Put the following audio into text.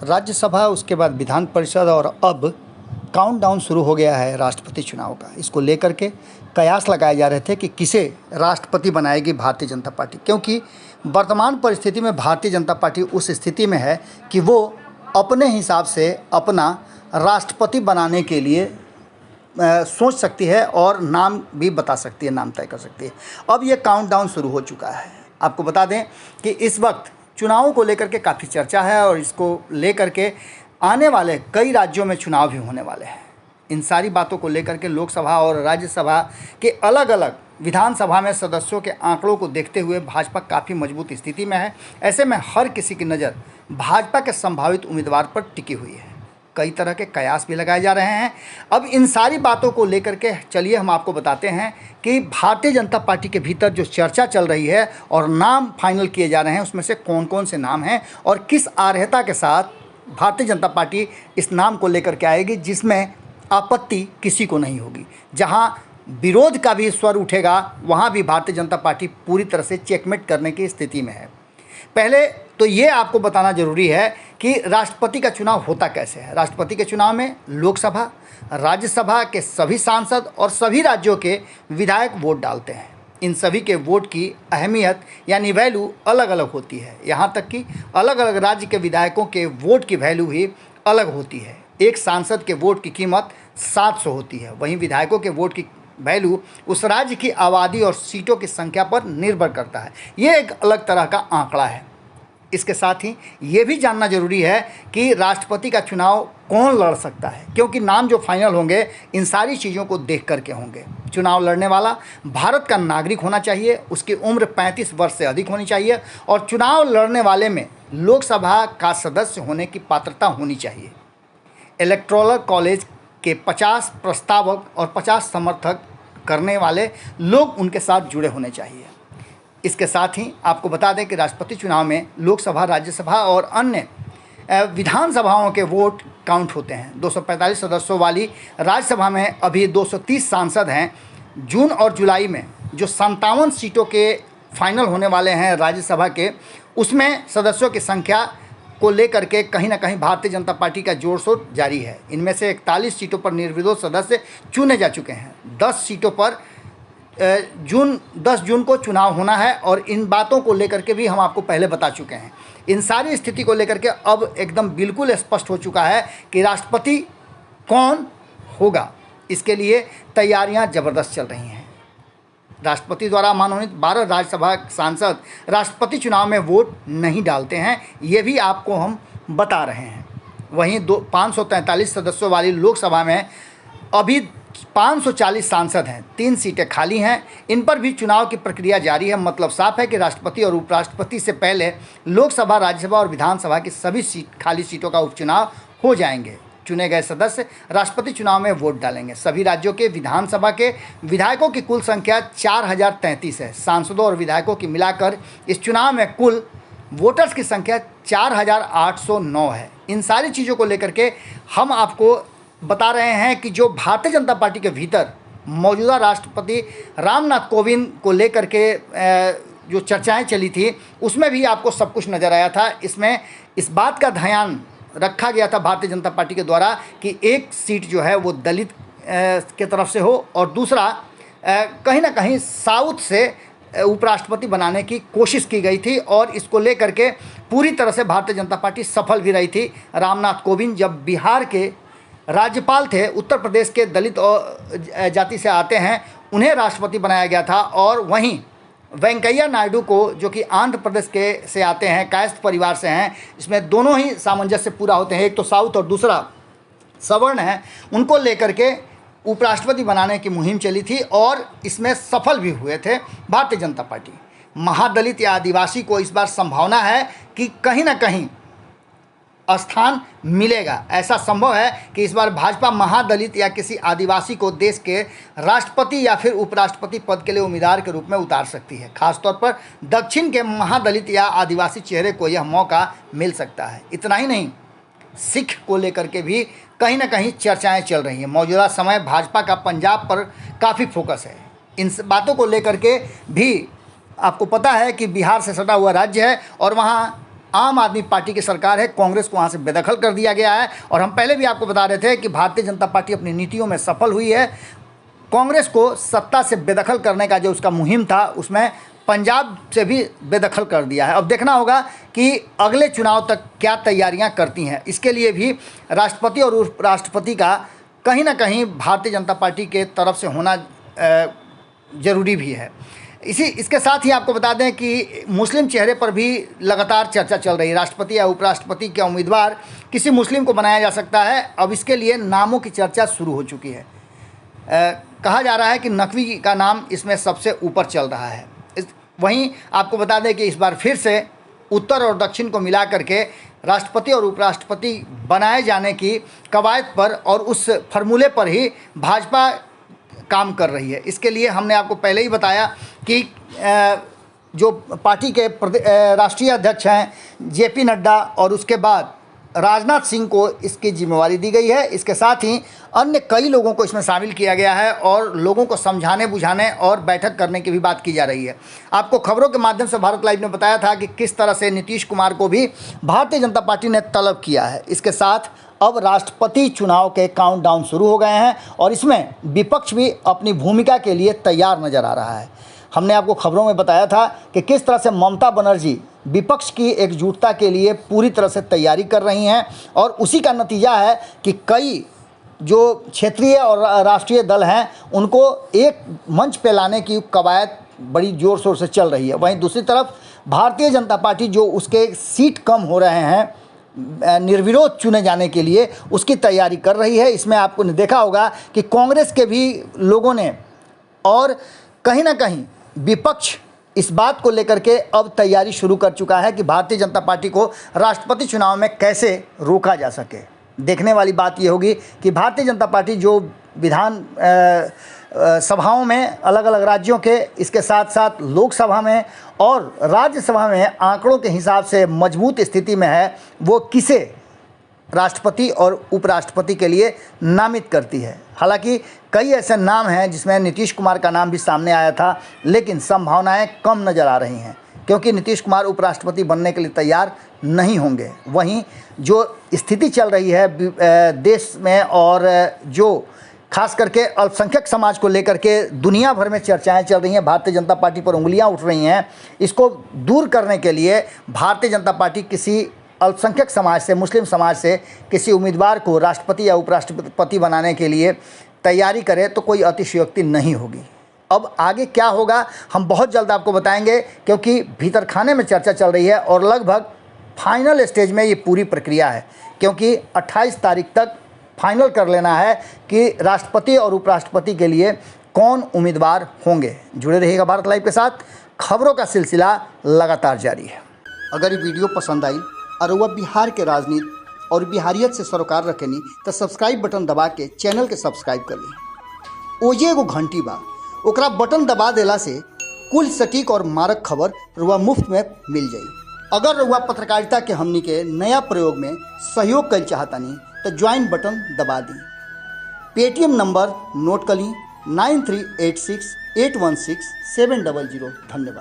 राज्यसभा, उसके बाद विधान परिषद और अब काउंटडाउन शुरू हो गया है राष्ट्रपति चुनाव का। इसको लेकर के कयास लगाए जा रहे थे कि किसे राष्ट्रपति बनाएगी भारतीय जनता पार्टी, क्योंकि वर्तमान परिस्थिति में भारतीय जनता पार्टी उस स्थिति में है कि वो अपने हिसाब से अपना राष्ट्रपति बनाने के लिए सोच सकती है और नाम भी बता सकती है, नाम तय कर सकती है। अब ये काउंटडाउन शुरू हो चुका है। आपको बता दें कि इस वक्त चुनावों को लेकर के काफ़ी चर्चा है और इसको लेकर के आने वाले कई राज्यों में चुनाव भी होने वाले हैं। इन सारी बातों को लेकर के लोकसभा और राज्यसभा के अलग अलग विधानसभा में सदस्यों के आंकड़ों को देखते हुए भाजपा काफ़ी मजबूत स्थिति में है। ऐसे में हर किसी की नज़र भाजपा के संभावित उम्मीदवार पर टिकी हुई है। कई तरह के कयास भी लगाए जा रहे हैं। अब इन सारी बातों को लेकर के चलिए हम आपको बताते हैं कि भारतीय जनता पार्टी के भीतर जो चर्चा चल रही है और नाम फाइनल किए जा रहे हैं, उसमें से कौन कौन से नाम हैं और किस अर्हता के साथ भारतीय जनता पार्टी इस नाम को लेकर के आएगी जिसमें आपत्ति किसी को नहीं होगी। जहां विरोध का भी स्वर उठेगा वहां भी भारतीय जनता पार्टी पूरी तरह से चेकमेट करने की स्थिति में है। पहले तो ये आपको बताना जरूरी है कि राष्ट्रपति का चुनाव होता कैसे है। राष्ट्रपति के चुनाव में लोकसभा, राज्यसभा के सभी सांसद और सभी राज्यों के विधायक वोट डालते हैं। इन सभी के वोट की अहमियत यानी वैल्यू अलग अलग होती है। यहाँ तक कि अलग अलग राज्य के विधायकों के वोट की वैल्यू भी अलग होती है। एक सांसद के वोट की कीमत 700 होती है, वहीं विधायकों के वोट की वैल्यू उस राज्य की आबादी और सीटों की संख्या पर निर्भर करता है। ये एक अलग तरह का आंकड़ा है। इसके साथ ही ये भी जानना जरूरी है कि राष्ट्रपति का चुनाव कौन लड़ सकता है, क्योंकि नाम जो फाइनल होंगे इन सारी चीज़ों को देख करके होंगे। चुनाव लड़ने वाला भारत का नागरिक होना चाहिए, उसकी उम्र 35 वर्ष से अधिक होनी चाहिए और चुनाव लड़ने वाले में लोकसभा का सदस्य होने की पात्रता होनी चाहिए। इलेक्टोरल कॉलेज के 50 प्रस्तावक और 50 समर्थक करने वाले लोग उनके साथ जुड़े होने चाहिए। इसके साथ ही आपको बता दें कि राष्ट्रपति चुनाव में लोकसभा, राज्यसभा और अन्य विधानसभाओं के वोट काउंट होते हैं। 245 सदस्यों वाली राज्यसभा में अभी 230 सांसद हैं। जून और जुलाई में जो 57 सीटों के फाइनल होने वाले हैं राज्यसभा के, उसमें सदस्यों की संख्या को लेकर के कहीं ना कहीं भारतीय जनता पार्टी का जोर शोर जारी है। इनमें से 41 सीटों पर निर्विरोध सदस्य चुने जा चुके हैं। 10 सीटों पर 10 जून को चुनाव होना है और इन बातों को लेकर के भी हम आपको पहले बता चुके हैं। इन सारी स्थिति को लेकर के अब एकदम बिल्कुल स्पष्ट हो चुका है कि राष्ट्रपति कौन होगा। इसके लिए तैयारियां ज़बरदस्त चल रही हैं। राष्ट्रपति द्वारा मनोनीत 12 राज्यसभा सांसद राष्ट्रपति चुनाव में वोट नहीं डालते हैं, ये भी आपको हम बता रहे हैं। वहीं 543 सदस्यों वाली लोकसभा में अभी 540 सांसद हैं, 3 सीटें खाली हैं। इन पर भी चुनाव की प्रक्रिया जारी है। मतलब साफ है कि राष्ट्रपति और उपराष्ट्रपति से पहले लोकसभा, राज्यसभा और विधानसभा की सभी खाली सीटों का उपचुनाव हो जाएंगे। चुने गए सदस्य राष्ट्रपति चुनाव में वोट डालेंगे। सभी राज्यों के विधानसभा के विधायकों की कुल संख्या 4033 है। सांसदों और विधायकों की मिलाकर इस चुनाव में कुल वोटर्स की संख्या 4809 है। इन सारी चीज़ों को लेकर के हम आपको बता रहे हैं कि जो भारतीय जनता पार्टी के भीतर मौजूदा राष्ट्रपति रामनाथ कोविंद को लेकर के जो चर्चाएं चली थी, उसमें भी आपको सब कुछ नज़र आया था। इसमें इस बात का ध्यान रखा गया था भारतीय जनता पार्टी के द्वारा कि एक सीट जो है वो दलित के तरफ से हो और दूसरा कहीं ना कहीं साउथ से उपराष्ट्रपति बनाने की कोशिश की गई थी और इसको लेकर के पूरी तरह से भारतीय जनता पार्टी सफल भी रही थी। रामनाथ कोविंद जब बिहार के राज्यपाल थे, उत्तर प्रदेश के दलित जाति से आते हैं, उन्हें राष्ट्रपति बनाया गया था और वहीं वेंकैया नायडू को जो कि आंध्र प्रदेश के से आते हैं, कायस्थ परिवार से हैं, इसमें दोनों ही सामंजस्य पूरा होते हैं, एक तो साउथ और दूसरा सवर्ण है, उनको लेकर के उपराष्ट्रपति बनाने की मुहिम चली थी और इसमें सफल भी हुए थे भारतीय जनता पार्टी। महादलित या आदिवासी को इस बार संभावना है कि कहीं ना कहीं स्थान मिलेगा। ऐसा संभव है कि इस बार भाजपा महादलित या किसी आदिवासी को देश के राष्ट्रपति या फिर उपराष्ट्रपति पद के लिए उम्मीदवार के रूप में उतार सकती है। खासतौर पर दक्षिण के महादलित या आदिवासी चेहरे को यह मौका मिल सकता है। इतना ही नहीं, सिख को लेकर के भी कहीं ना कहीं चर्चाएं चल रही हैं। मौजूदा समय भाजपा का पंजाब पर काफ़ी फोकस है। इन बातों को लेकर के भी आपको पता है कि बिहार से सटा हुआ राज्य है और वहाँ आम आदमी पार्टी की सरकार है, कांग्रेस को वहाँ से बेदखल कर दिया गया है। और हम पहले भी आपको बता रहे थे कि भारतीय जनता पार्टी अपनी नीतियों में सफल हुई है। कांग्रेस को सत्ता से बेदखल करने का जो उसका मुहिम था, उसमें पंजाब से भी बेदखल कर दिया है। अब देखना होगा कि अगले चुनाव तक क्या तैयारियां करती हैं। इसके लिए भी राष्ट्रपति और उपराष्ट्रपति का कहीं ना कहीं भारतीय जनता पार्टी के तरफ से होना ज़रूरी भी है। इसके साथ ही आपको बता दें कि मुस्लिम चेहरे पर भी लगातार चर्चा चल रही है। राष्ट्रपति या उपराष्ट्रपति का उम्मीदवार किसी मुस्लिम को बनाया जा सकता है। अब इसके लिए नामों की चर्चा शुरू हो चुकी है। कहा जा रहा है कि नकवी का नाम इसमें सबसे ऊपर चल रहा है। वहीं आपको बता दें कि इस बार फिर से उत्तर और दक्षिण को मिला करके राष्ट्रपति और उपराष्ट्रपति बनाए जाने की कवायद पर और उस फार्मूले पर ही भाजपा काम कर रही है। इसके लिए हमने आपको पहले ही बताया कि जो पार्टी के राष्ट्रीय अध्यक्ष हैं जेपी नड्डा और उसके बाद राजनाथ सिंह को इसकी जिम्मेवारी दी गई है। इसके साथ ही अन्य कई लोगों को इसमें शामिल किया गया है और लोगों को समझाने बुझाने और बैठक करने की भी बात की जा रही है। आपको खबरों के माध्यम से भारत लाइव ने बताया था कि किस तरह से नीतीश कुमार को भी भारतीय जनता पार्टी ने तलब किया है। इसके साथ अब राष्ट्रपति चुनाव के काउंटडाउन शुरू हो गए हैं और इसमें विपक्ष भी अपनी भूमिका के लिए तैयार नजर आ रहा है। हमने आपको खबरों में बताया था कि किस तरह से ममता बनर्जी विपक्ष की एकजुटता के लिए पूरी तरह से तैयारी कर रही हैं और उसी का नतीजा है कि कई जो क्षेत्रीय और राष्ट्रीय दल हैं उनको एक मंच पे लाने की कवायद बड़ी ज़ोर शोर से चल रही है। वहीं दूसरी तरफ भारतीय जनता पार्टी जो उसके सीट कम हो रहे हैं निर्विरोध चुने जाने के लिए उसकी तैयारी कर रही है। इसमें आपको देखा होगा कि कांग्रेस के भी लोगों ने और कहीं ना कहीं विपक्ष इस बात को लेकर के अब तैयारी शुरू कर चुका है कि भारतीय जनता पार्टी को राष्ट्रपति चुनाव में कैसे रोका जा सके। देखने वाली बात ये होगी कि भारतीय जनता पार्टी जो विधान सभाओं में अलग अलग राज्यों के, इसके साथ साथ लोकसभा में और राज्यसभा में आंकड़ों के हिसाब से मजबूत स्थिति में है, वो किसे राष्ट्रपति और उपराष्ट्रपति के लिए नामित करती है। हालांकि कई ऐसे नाम हैं जिसमें नीतीश कुमार का नाम भी सामने आया था, लेकिन संभावनाएं कम नज़र आ रही हैं क्योंकि नीतीश कुमार उपराष्ट्रपति बनने के लिए तैयार नहीं होंगे। वहीं जो स्थिति चल रही है देश में और जो खास करके अल्पसंख्यक समाज को लेकर के दुनिया भर में चर्चाएं चल रही हैं, भारतीय जनता पार्टी पर उंगलियां उठ रही हैं, इसको दूर करने के लिए भारतीय जनता पार्टी किसी अल्पसंख्यक समाज से, मुस्लिम समाज से किसी उम्मीदवार को राष्ट्रपति या उपराष्ट्रपति बनाने के लिए तैयारी करे तो कोई अतिशयोक्ति नहीं होगी। अब आगे क्या होगा हम बहुत जल्द आपको बताएंगे क्योंकि भीतर खाने में चर्चा चल रही है और लगभग फाइनल स्टेज में ये पूरी प्रक्रिया है क्योंकि 28 तारीख तक फाइनल कर लेना है कि राष्ट्रपति और उपराष्ट्रपति के लिए कौन उम्मीदवार होंगे। जुड़े रहिएगा भारत लाइव के साथ, खबरों का सिलसिला लगातार जारी है। अगर ये वीडियो पसंद आई और वह बिहार के राजनीति और बिहारियत से सरोकार रखेनी तो सब्सक्राइब बटन दबा के चैनल के सब्सक्राइब कर ली। ओजे एगो घंटी बा, ओकरा बटन दबा देला से कुल सटीक और मारक खबर रुआ मुफ्त में मिल जाई। अगर रुआ पत्रकारिता के हमनी के नया प्रयोग में सहयोग कर चाहतानी तो ज्वाइन बटन दबा दी। पेटीएम नंबर नोट कर ली 9386816700। धन्यवाद।